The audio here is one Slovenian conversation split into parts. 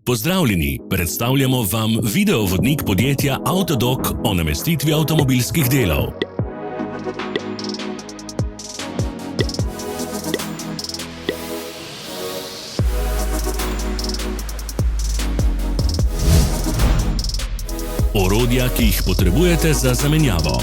Pozdravljeni, predstavljamo vam videovodnik podjetja Avtodok o namestitvi avtomobilskih delov. Orodja, ki jih potrebujete za zamenjavo.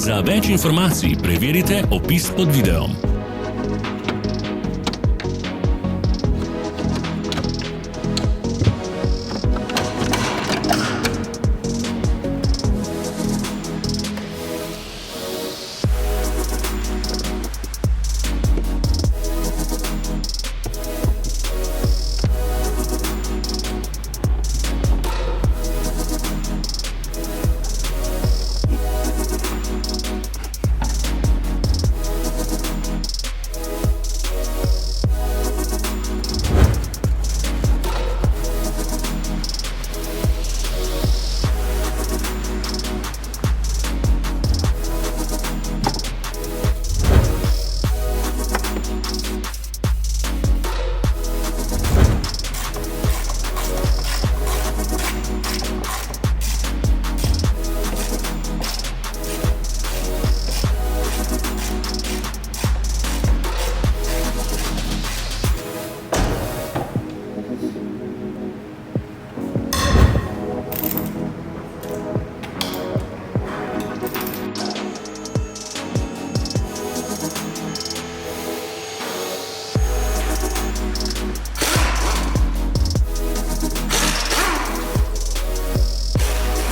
Za več informacij preverite opis pod videom.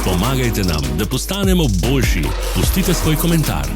Pomagajte nam, da postanemo boljši. Pustite svoj komentar.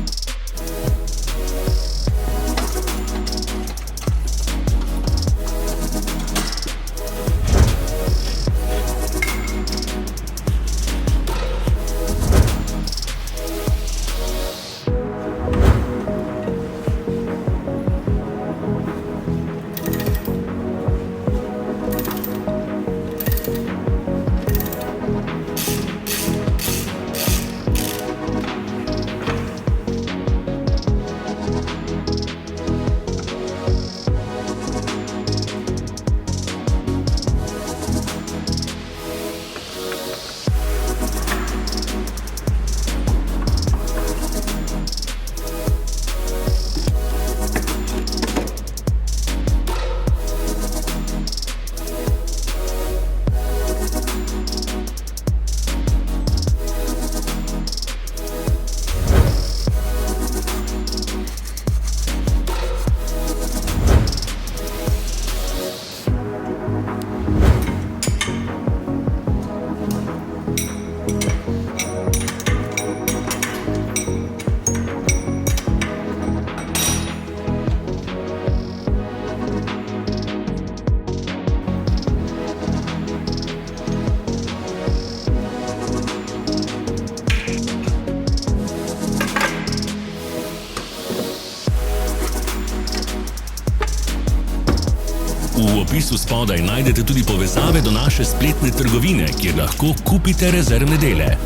V opisu spodaj najdete tudi povezave do naše spletne trgovine, kjer lahko kupite rezervne dele.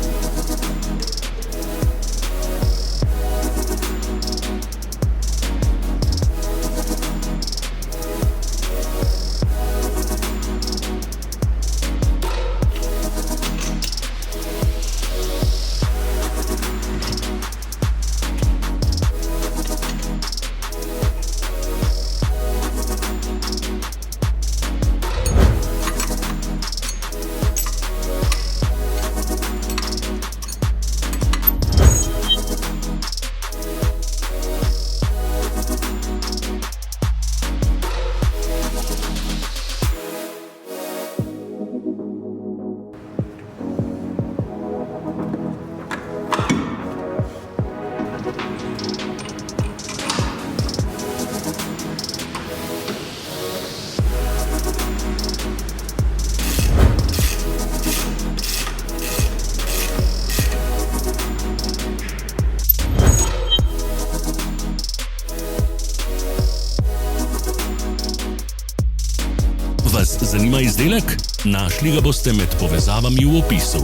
Vas zanima izdelek? Našli ga boste med povezavami v opisu.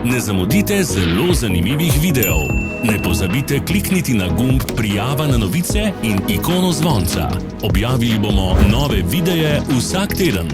Ne zamudite zelo zanimivih videov. Ne pozabite klikniti na gumb Prijava na novice in ikono zvonca. Objavili bomo nove videe vsak teden.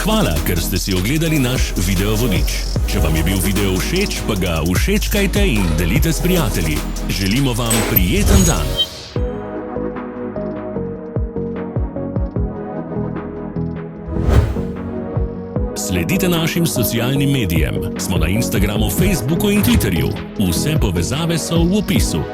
Hvala, ker ste si ogledali naš video vodič. Če vam je bil video všeč, pa ga všečkajte in delite s prijatelji. Želimo vam prijeten dan! Sledite našim socialnim medijem. Smo na Instagramu, Facebooku in Twitterju. Vse povezave so v opisu.